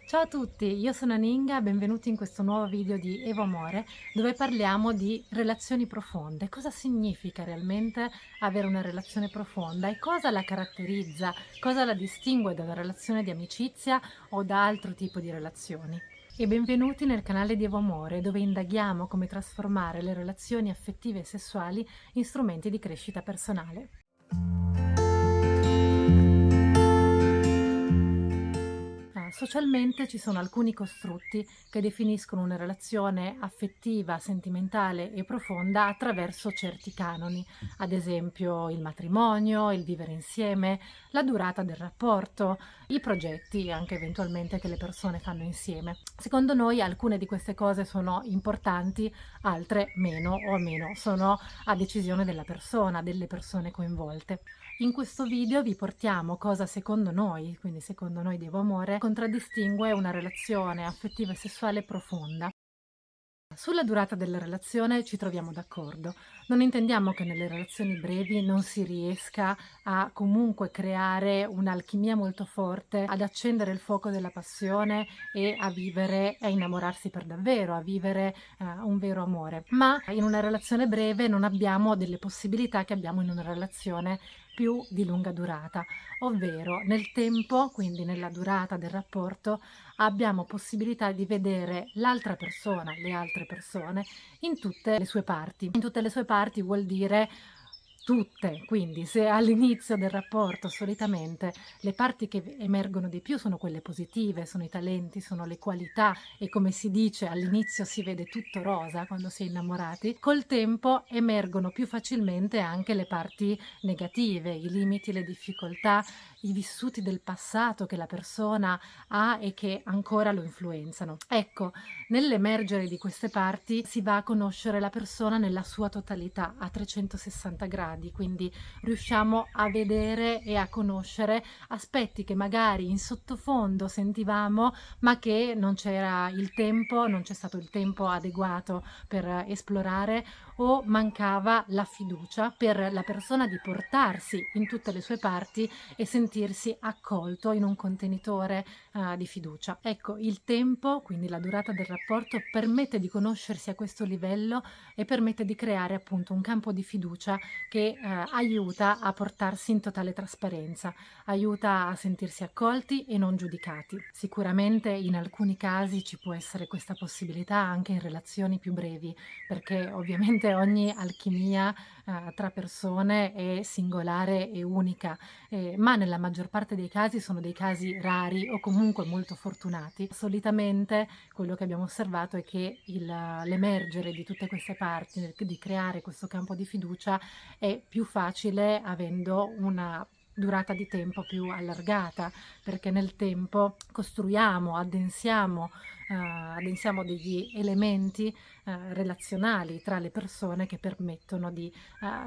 Ciao a tutti, io sono Ninga, benvenuti in questo nuovo video di Evo Amore, dove parliamo di relazioni profonde. Cosa significa realmente avere una relazione profonda e cosa la caratterizza, cosa la distingue da una relazione di amicizia o da altro tipo di relazioni. E benvenuti nel canale di Evo Amore, dove indaghiamo come trasformare le relazioni affettive e sessuali in strumenti di crescita personale. Socialmente ci sono alcuni costrutti che definiscono una relazione affettiva, sentimentale e profonda attraverso certi canoni, ad esempio il matrimonio, il vivere insieme, la durata del rapporto, i progetti anche eventualmente che le persone fanno insieme. Secondo noi alcune di queste cose sono importanti, altre meno o meno, sono a decisione della persona, delle persone coinvolte. In questo video vi portiamo cosa secondo noi, quindi secondo noi di Evo Amore, contraddistingue una relazione affettiva e sessuale profonda. Sulla durata della relazione ci troviamo d'accordo. Non intendiamo che nelle relazioni brevi non si riesca a comunque creare un'alchimia molto forte, ad accendere il fuoco della passione e a vivere, a innamorarsi per davvero, a vivere un vero amore. Ma in una relazione breve non abbiamo delle possibilità che abbiamo in una relazione più di lunga durata, ovvero nel tempo, quindi nella durata del rapporto, abbiamo possibilità di vedere l'altra persona, le altre persone, in tutte le sue parti. In tutte le sue parti vuol dire tutte, quindi se all'inizio del rapporto solitamente le parti che emergono di più sono quelle positive, sono i talenti, sono le qualità e come si dice all'inizio si vede tutto rosa quando si è innamorati, col tempo emergono più facilmente anche le parti negative, i limiti, le difficoltà, i vissuti del passato che la persona ha e che ancora lo influenzano. Ecco, nell'emergere di queste parti si va a conoscere la persona nella sua totalità, a 360 gradi, quindi riusciamo a vedere e a conoscere aspetti che magari in sottofondo sentivamo, ma che non c'era il tempo, non c'è stato il tempo adeguato per esplorare o mancava la fiducia per la persona di portarsi in tutte le sue parti e sentirsi accolto in un contenitore di fiducia. Ecco, il tempo, quindi la durata del rapporto, permette di conoscersi a questo livello e permette di creare appunto un campo di fiducia che aiuta a portarsi in totale trasparenza, aiuta a sentirsi accolti e non giudicati. Sicuramente in alcuni casi ci può essere questa possibilità anche in relazioni più brevi, perché ovviamente ogni alchimia tra persone è singolare e unica, ma nella maggior parte dei casi sono dei casi rari o comunque molto fortunati. Solitamente quello che abbiamo osservato è che l'emergere di tutte queste parti, di creare questo campo di fiducia è più facile avendo una durata di tempo più allargata, perché nel tempo costruiamo, addensiamo degli elementi relazionali tra le persone che permettono di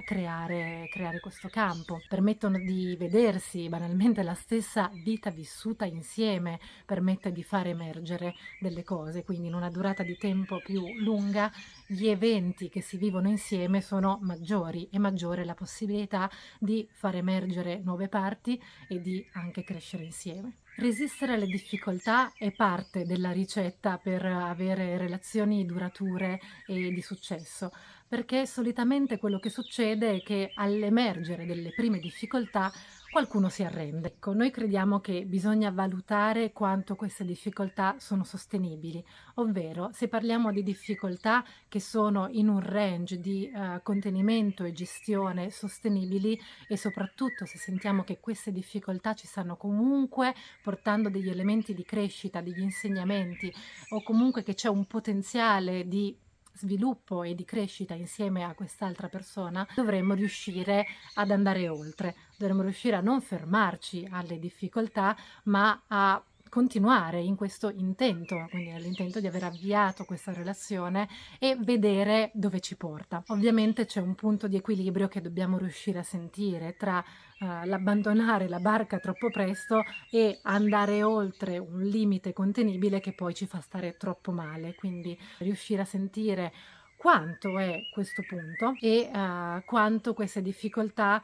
creare questo campo, permettono di vedersi banalmente la stessa vita vissuta insieme, permette di far emergere delle cose, quindi in una durata di tempo più lunga gli eventi che si vivono insieme sono maggiori e maggiore la possibilità di far emergere nuove parti e di anche crescere insieme. Resistere alle difficoltà è parte della ricetta per avere relazioni durature e di successo, perché solitamente quello che succede è che all'emergere delle prime difficoltà qualcuno si arrende. Ecco, noi crediamo che bisogna valutare quanto queste difficoltà sono sostenibili, ovvero se parliamo di difficoltà che sono in un range di contenimento e gestione sostenibili e soprattutto se sentiamo che queste difficoltà ci stanno comunque portando degli elementi di crescita, degli insegnamenti o comunque che c'è un potenziale di sviluppo e di crescita insieme a quest'altra persona, dovremmo riuscire ad andare oltre, dovremmo riuscire a non fermarci alle difficoltà, ma a continuare in questo intento, quindi nell'intento di aver avviato questa relazione e vedere dove ci porta. Ovviamente c'è un punto di equilibrio che dobbiamo riuscire a sentire tra l'abbandonare la barca troppo presto e andare oltre un limite contenibile che poi ci fa stare troppo male. Quindi riuscire a sentire quanto è questo punto e quanto queste difficoltà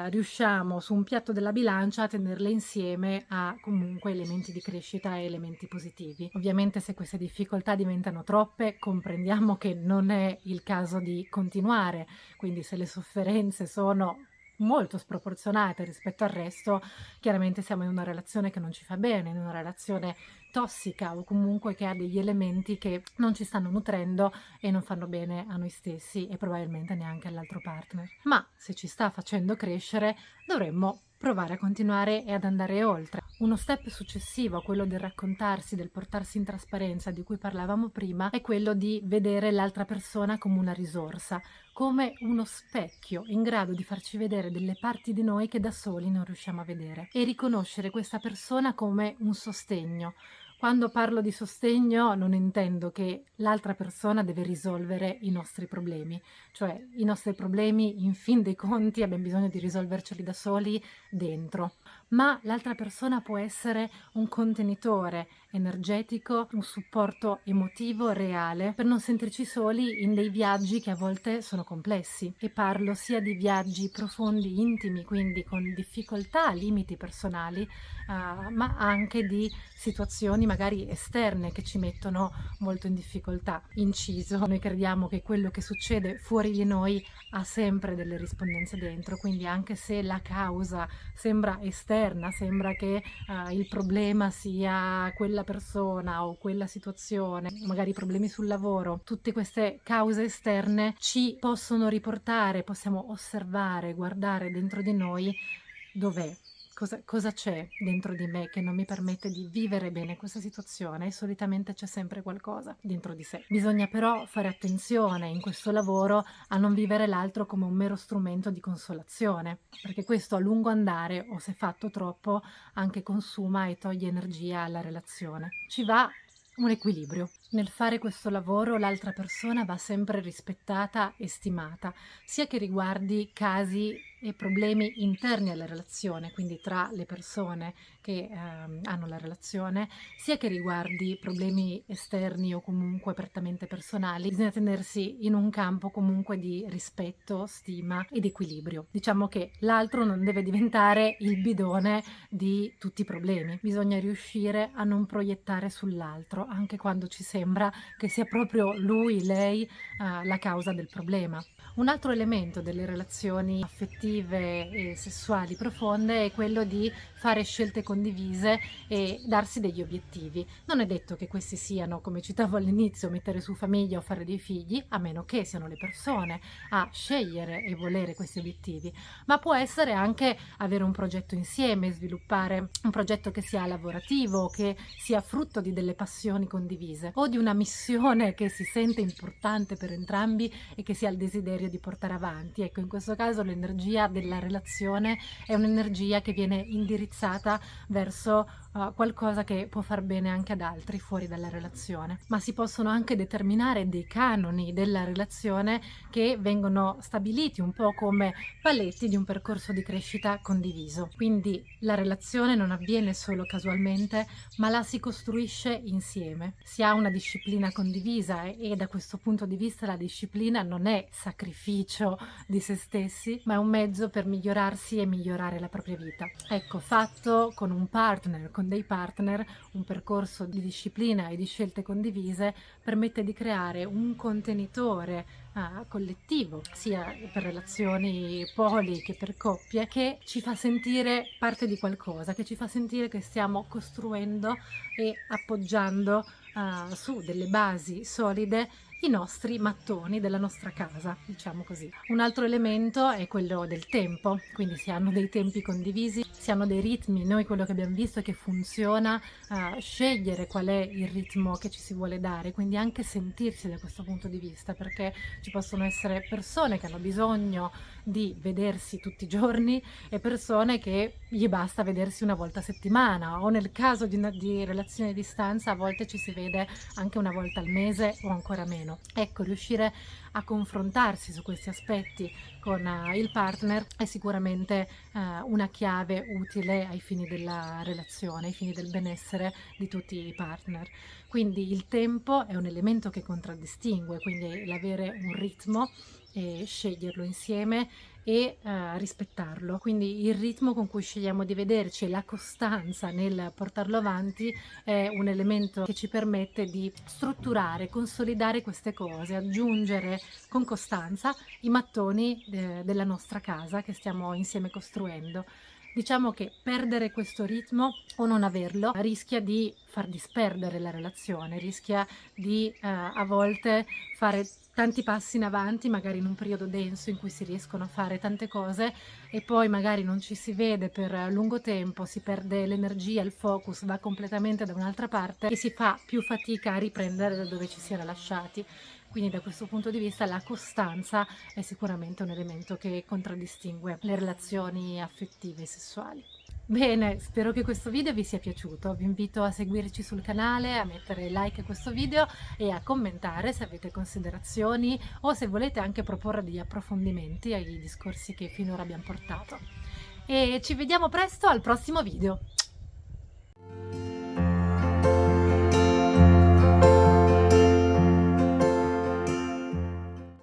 riusciamo su un piatto della bilancia a tenerle insieme a comunque elementi di crescita e elementi positivi. Ovviamente se queste difficoltà diventano troppe, comprendiamo che non è il caso di continuare, quindi se le sofferenze sono molto sproporzionate rispetto al resto, chiaramente siamo in una relazione che non ci fa bene, in una relazione tossica o comunque che ha degli elementi che non ci stanno nutrendo e non fanno bene a noi stessi e probabilmente neanche all'altro partner. Ma se ci sta facendo crescere, dovremmo provare a continuare e ad andare oltre. Uno step successivo a quello del raccontarsi, del portarsi in trasparenza di cui parlavamo prima, è quello di vedere l'altra persona come una risorsa, come uno specchio in grado di farci vedere delle parti di noi che da soli non riusciamo a vedere e riconoscere questa persona come un sostegno. Quando parlo di sostegno non intendo che l'altra persona deve risolvere i nostri problemi, cioè i nostri problemi in fin dei conti abbiamo bisogno di risolverceli da soli dentro, ma l'altra persona può essere un contenitore energetico, un supporto emotivo reale per non sentirci soli in dei viaggi che a volte sono complessi. E parlo sia di viaggi profondi, intimi, quindi con difficoltà, limiti personali, ma anche di situazioni magari esterne che ci mettono molto in difficoltà. Inciso, noi crediamo che quello che succede fuori di noi ha sempre delle rispondenze dentro, quindi anche se la causa sembra esterna, sembra che il problema sia quella persona o quella situazione, magari problemi sul lavoro, tutte queste cause esterne ci possono riportare, possiamo osservare, guardare dentro di noi dov'è. Cosa c'è dentro di me che non mi permette di vivere bene questa situazione? E solitamente c'è sempre qualcosa dentro di sé. Bisogna però fare attenzione in questo lavoro a non vivere l'altro come un mero strumento di consolazione, perché questo a lungo andare, o se fatto troppo, anche consuma e toglie energia alla relazione. Ci va un equilibrio. Nel fare questo lavoro l'altra persona va sempre rispettata e stimata, sia che riguardi casi e problemi interni alla relazione, quindi tra le persone che hanno la relazione, sia che riguardi problemi esterni o comunque prettamente personali. Bisogna tenersi in un campo comunque di rispetto, stima ed equilibrio. Diciamo che l'altro non deve diventare il bidone di tutti i problemi. Bisogna riuscire a non proiettare sull'altro, anche quando ci sembra che sia proprio lui, lei, la causa del problema. Un altro elemento delle relazioni affettive e sessuali profonde è quello di fare scelte condivise e darsi degli obiettivi. Non è detto che questi siano, come citavo all'inizio, mettere su famiglia o fare dei figli, a meno che siano le persone a scegliere e volere questi obiettivi, ma può essere anche avere un progetto insieme, sviluppare un progetto che sia lavorativo, che sia frutto di delle passioni condivise o di una missione che si sente importante per entrambi e che si ha il desiderio di portare avanti. Ecco, in questo caso l'energia della relazione è un'energia che viene indirizzata verso qualcosa che può far bene anche ad altri fuori dalla relazione, ma si possono anche determinare dei canoni della relazione che vengono stabiliti un po' come paletti di un percorso di crescita condiviso. Quindi la relazione non avviene solo casualmente, ma la si costruisce insieme. Si ha una disciplina condivisa e da questo punto di vista la disciplina non è sacrificio di se stessi, ma è un mezzo per migliorarsi e migliorare la propria vita. Ecco, fatto con un partner, con dei partner, un percorso di disciplina e di scelte condivise permette di creare un contenitore collettivo, sia per relazioni poli che per coppie, che ci fa sentire parte di qualcosa, che ci fa sentire che stiamo costruendo e appoggiando su delle basi solide i nostri mattoni della nostra casa, diciamo così. Un altro elemento è quello del tempo, quindi si hanno dei tempi condivisi, si hanno dei ritmi. Noi quello che abbiamo visto è che funziona scegliere qual è il ritmo che ci si vuole dare, quindi anche sentirsi da questo punto di vista, perché ci possono essere persone che hanno bisogno di vedersi tutti i giorni e persone che gli basta vedersi una volta a settimana, o nel caso di relazione a distanza a volte ci si vede anche una volta al mese o ancora meno. meno. Ecco, riuscire a confrontarsi su questi aspetti con il partner è sicuramente una chiave utile ai fini della relazione, ai fini del benessere di tutti i partner. Quindi il tempo è un elemento che contraddistingue, quindi l'avere un ritmo e sceglierlo insieme e rispettarlo. Quindi il ritmo con cui scegliamo di vederci e la costanza nel portarlo avanti è un elemento che ci permette di strutturare, consolidare queste cose, aggiungere con costanza i mattoni della nostra casa che stiamo insieme costruendo. Diciamo che perdere questo ritmo o non averlo rischia di far disperdere la relazione, rischia di a volte fare tanti passi in avanti, magari in un periodo denso in cui si riescono a fare tante cose e poi magari non ci si vede per lungo tempo, si perde l'energia, il focus va completamente da un'altra parte e si fa più fatica a riprendere da dove ci si era lasciati. Quindi da questo punto di vista la costanza è sicuramente un elemento che contraddistingue le relazioni affettive e sessuali. Bene, spero che questo video vi sia piaciuto. Vi invito a seguirci sul canale, a mettere like a questo video e a commentare se avete considerazioni o se volete anche proporre degli approfondimenti ai discorsi che finora abbiamo portato. E ci vediamo presto al prossimo video.